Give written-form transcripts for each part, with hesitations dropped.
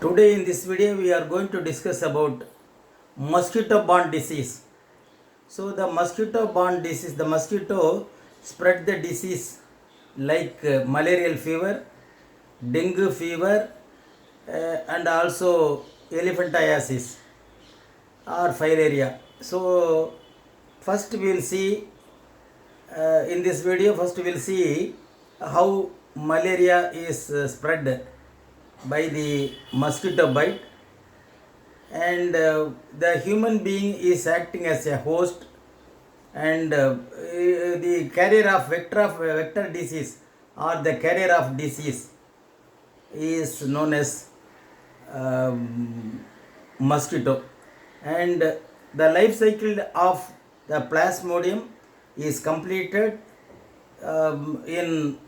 Today in this video we are going to discuss about mosquito borne disease. So the mosquito borne disease, the mosquito spread the disease like malarial fever, dengue fever, and also elephantiasis or filaria. So first we will see in this video first we will see how malaria is spread by the mosquito bite, and the human being is acting as a host, and the carrier of vector disease or the carrier of disease is known as mosquito, and the life cycle of the plasmodium is completed in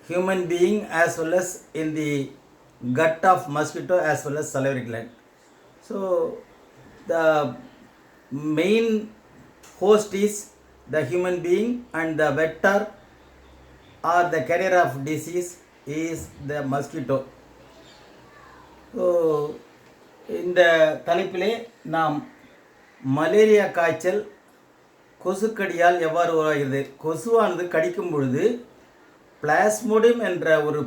human being as well as in the gut of mosquito as well as salivary gland. So the main host is the human being and the vector or the carrier of disease is the mosquito. So இந்த தலைப்பிலே நாம் malaria காய்ச்சல் கொசுக்கடியால் எவ்வாறு உருவாகிறது, கொசுவானது கடிக்கும் பொழுது plasmodium என்ற ஒரு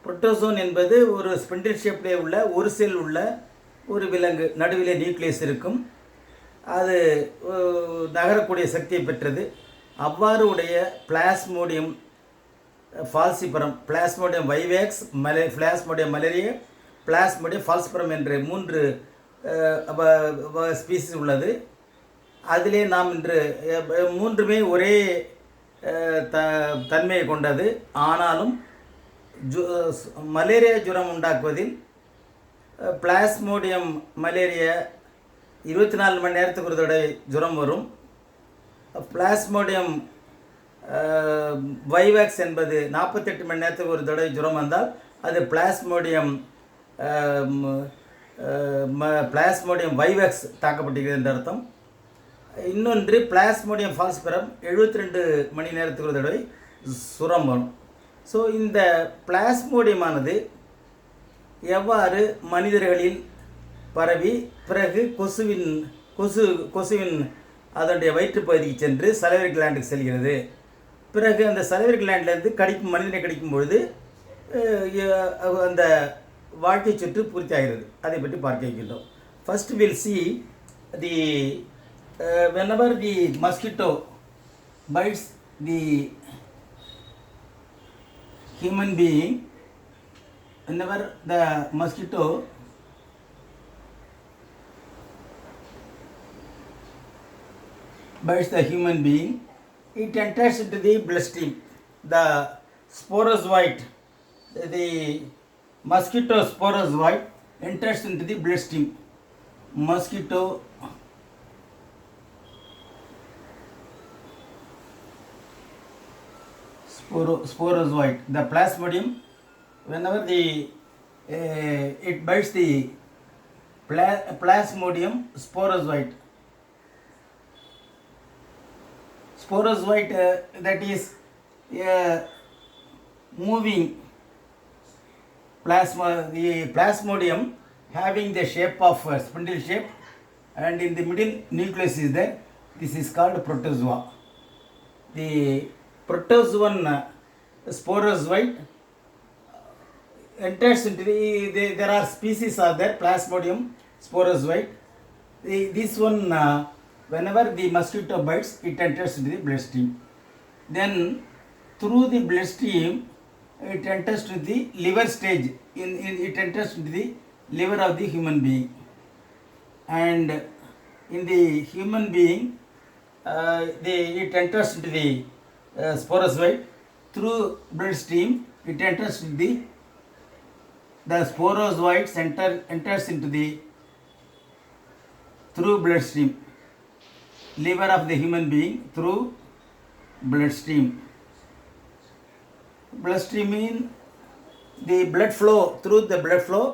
புரோட்டோசோன் என்பது ஒரு ஸ்பிண்டில் ஷேப்லே உள்ள ஒரு செல் உள்ள ஒரு விலங்கு, நடுவிலே நியூக்ளியஸ் இருக்கும், அது நகரக்கூடிய சக்தியை பெற்றது. அவ்வாறு உடைய plasmodium falciparum, Plasmodium vivax, Plasmodium malaria, Plasmodium falciparum என்ற 3 ஸ்பீசிஸ் உள்ளது. அதிலே நாம் இன்று மூன்றுமே ஒரே தன்மையை கொண்டது. ஆனாலும் மலேரியா ஜுரம் உண்டாக்குவதில் பிளாஸ்மோடியம் மலேரியா 24 மணி நேரத்துக்கு ஒரு தடவை ஜுரம் வரும். பிளாஸ்மோடியம் வைவாக்ஸ் என்பது 48 மணி நேரத்துக்கு ஒரு தடவை ஜுரம் வந்தால் அது பிளாஸ்மோடியம் வைவாக்ஸ் தாக்கப்பட்டிருக்கிறது என்ற அர்த்தம். இன்னொன்று பிளாஸ்மோடியம் ஃபால்சிபரம் 72 மணி நேரத்துக்கு ஒரு தடவை சுரம் வரும். ஸோ இந்த பிளாஸ்மோடியமானது எவ்வாறு மனிதர்களில் பரவி பிறகு கொசுவின் அதனுடைய வயிற்றுப்பகுதிக்கு சென்று சலவரி கிளாண்டுக்கு செல்கிறது, பிறகு அந்த சலவரி கிளாண்ட்லேருந்து மனிதனை கடிக்கும் பொழுது அந்த வாழ்க்கை சுற்று பூர்த்தி ஆகிறது, அதை பற்றி பார்க்க இருக்கின்றோம். First will see the whenever the mosquito bites the human being, whenever the mosquito bites the human being, it enters into the bloodstream. The sporozoite, the mosquito sporozoite enters into the bloodstream. Mosquito sporozoite, the plasmodium, whenever it bites the plasmodium sporozoite, that is moving the plasmodium having the shape of spindle shape, and in the middle nucleus is there. This is called protozoa. The protozoan sporozoite enters into there are species are there, Plasmodium sporozoite. This one whenever the mosquito bites, it enters into the bloodstream. Then through the bloodstream it enters to the liver stage. It enters into the liver of the human being, and in the human being it enters into the sporozoite. Through bloodstream it enters into the sporozoites enters into the through bloodstream, liver of the human being through bloodstream. Bloodstream means the blood flow, through the blood flow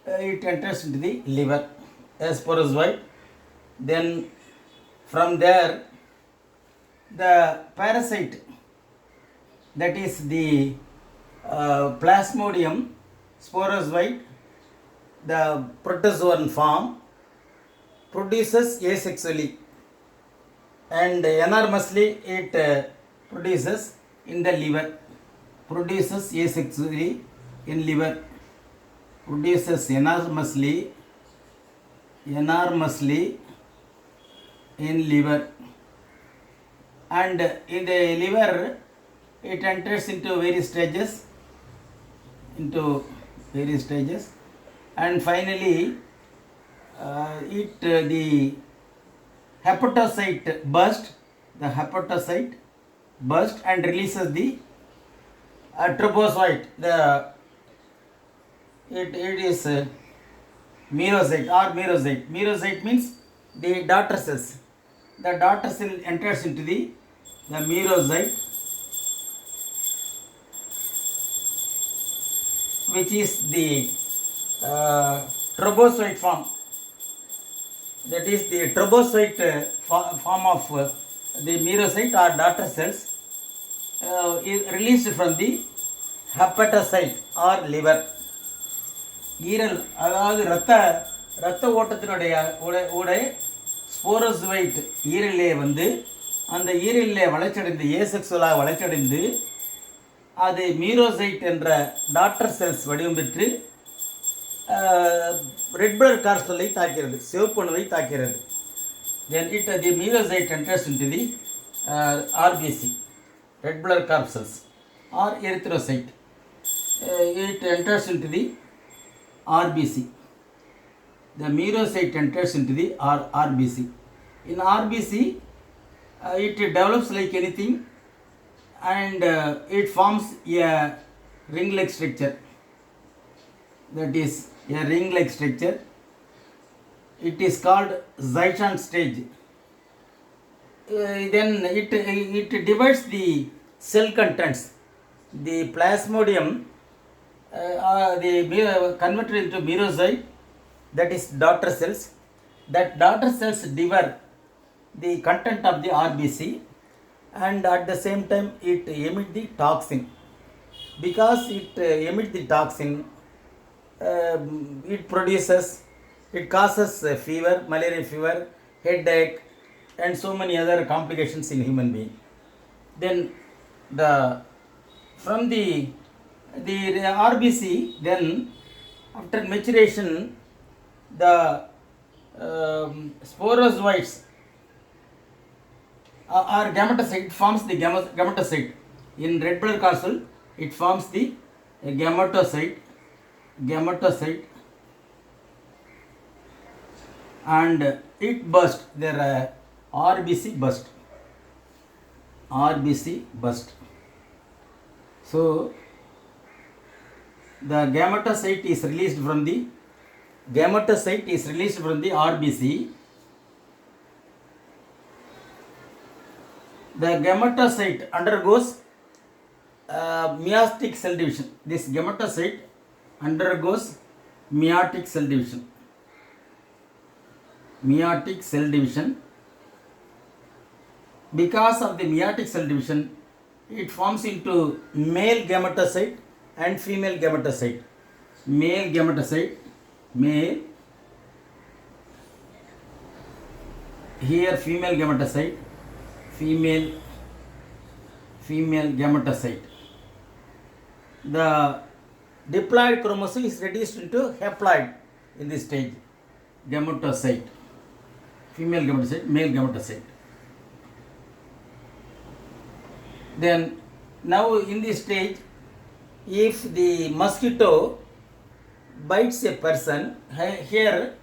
it enters into the liver as sporozoite. Then from there the parasite, that is the Plasmodium sporozoite, the protozoan form, produces asexually, and enormously it produces in the liver, produces asexually in liver, produces enormously in liver, and in the liver it enters into various stages, and finally the hepatocyte burst and releases the trophozoite. It is merozoite or merozoite. Merozoite means the daughter cells. The daughter cell enters into the merozoite, which is the trophozoite form. That is the trophozoite form of the merozoite or daughter cells is released from the hepatocyte or liver. ஈரல் அதாவது இரத்த ஓட்டத்தினுடைய sporozoite ஈரலே வந்து அந்த ஈரலிலே வளர்ச்சியடைந்து ஏசெக்சுவலாக வளர்ச்சியடைந்து அது மீரோசைட் என்ற daughter cells வடிவம் பெற்று ரெட் பிளட் கார்சலை தாக்கிறது, சிவப்பணுவை தாக்கிறது. Then the merozoite enters into the RBC, red blood corpuscles or erythrocyte. It enters into the RBC. The merozoite enters into the RBC. In RBC, it develops like anything, and it forms a ring-like structure. That is a ring-like structure. It is called zygote stage. Then it divides the cell contents. The plasmodium converted into merozoite, that is daughter cells. That daughter cells devour the content of the RBC, and at the same time it emits the toxin. Because it emits the toxin, it causes fever, malaria fever, headache, and so many other complications in human being. Then from the RBC, then after maturation, the sporozoites or gametocyte forms the gametocyte. In red blood corpuscle, it forms the gametocyte, and it burst. There RBC burst. So the gametocyte is released from the RBC. The gametocyte undergoes meiotic cell division. This gametocyte undergoes meiotic cell division. Because of the meiotic cell division, it forms into male gametocyte and female gametocyte. Male, here female gametocyte, female gametocyte. The diploid chromosome is reduced into haploid in this stage. Gametocyte, female gametocyte, male gametocyte. Then now in this stage, if the mosquito bites a person, here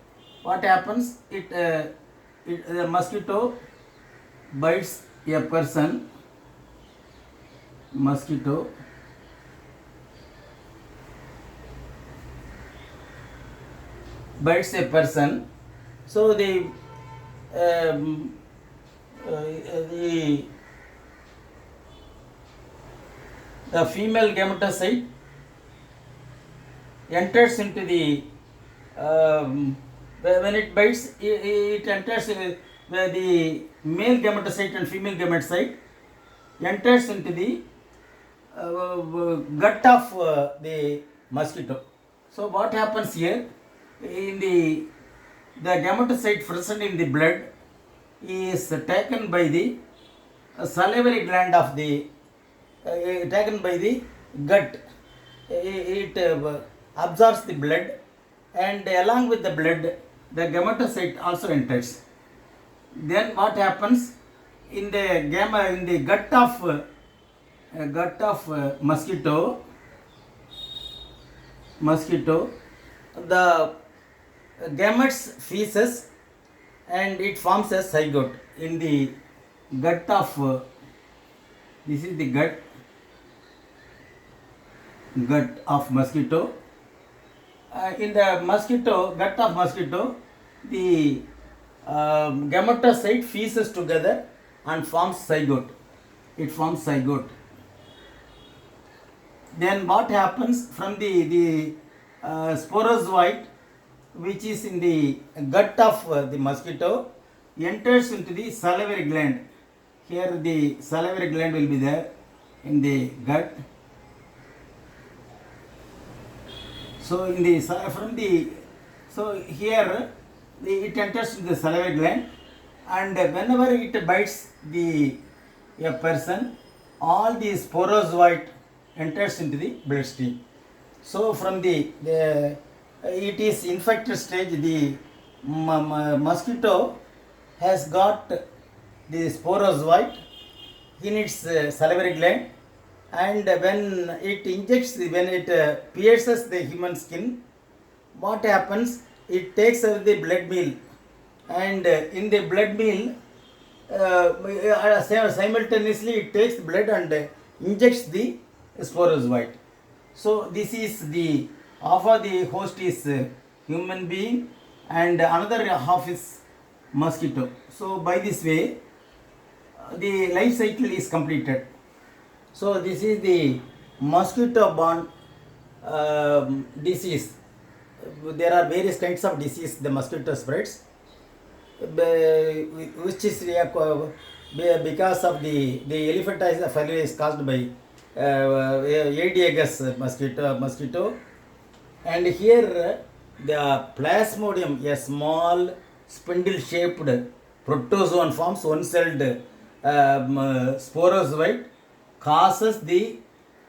what happens? The mosquito bites a person. So the female gametocyte enters into the when it bites, it enters where the male gametocyte and female gametocyte enters into the gut of the mosquito. So what happens here? In the gametocyte present in the blood is taken by the salivary gland of the taken by the gut. It absorbs the blood, and along with the blood, the gametocyte also enters. Then what happens in the gut of mosquito, the gametes feces and it forms a zygote in the gut of this is the gut of mosquito. In the gut of mosquito, the gametocyte feces together and forms zygote. It forms zygote. Then what happens from the sporozoite, which is in the gut of the mosquito, enters into the salivary gland. Here the salivary gland will be there in the gut. So here it enters into the salivary gland, and whenever it bites a person, all the sporozoite enters into the bloodstream. So from it is infected stage, the mosquito has got the sporozoite in its salivary gland, and when it pierces the human skin, what happens? It takes away the blood meal, and in the blood meal, simultaneously it takes the blood and injects the sporozoite. So this is the half of the host is human being, and another half is mosquito. So by this way, the life cycle is completed. So this is the mosquito-borne disease. There are various kinds of disease the mosquito spreads, which is because of the elephantiasis failure is caused by Aedes mosquito, and here the Plasmodium, a small spindle-shaped protozoan, forms one-celled sporozoite, causes the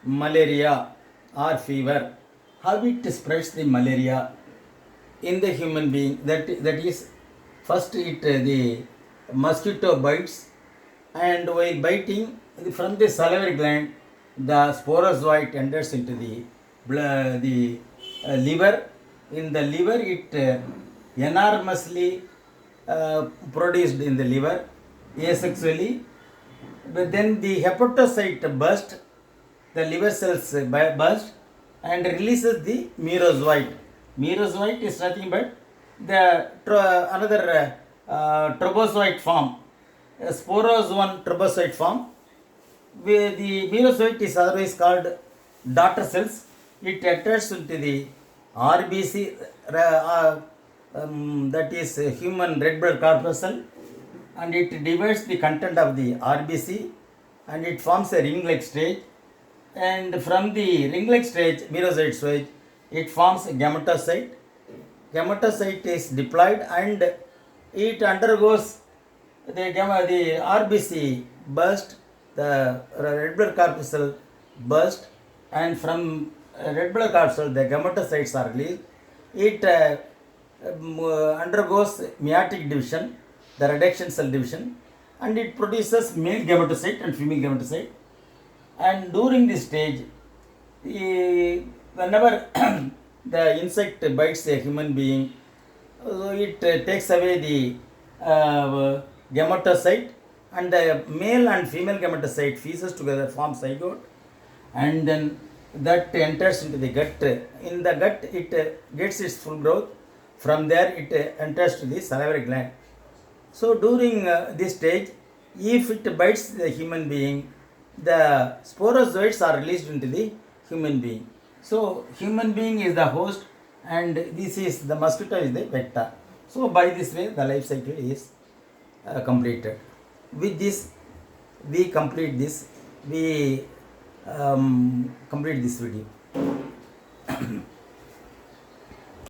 malaria or fever. How it spreads the malaria in the human being? That is, first the mosquito bites, and while biting from the salivary gland, the sporozoite enters into the liver. In the liver, it enormously produced in the liver asexually. But then the hepatocyte burst, the liver cells burst, and releases the merozoite. Merozoite is nothing but another trobozoite form, a sporozoan trobozoite form. Where the merozoite is otherwise called daughter cells. It enters into the RBC, that is human red blood corpuscle, and it divides the content of the RBC, and it forms a ring-like stage. And from the ring-like stage, merozoite stage, it forms a gametocyte. Gametocyte is diploid, and it undergoes the RBC burst, the red blood corpuscle burst, and from red blood corpuscle the gametocytes are released. It undergoes meiotic division, the reduction cell division, and it produces male gametocyte and female gametocyte. And during this stage, whenever the insect bites a human being, it takes away the gametocyte, and the male and female gametocyte feces together form zygote, and then that enters into the gut. In the gut, it gets its full growth. From there, it enters to the salivary gland. So during this stage, if it bites the human being, the sporozoites are released into the human being. So human being is the host, and this is the mosquito is the vector. So by this way, the life cycle is completed. With this, we complete this. We complete this video.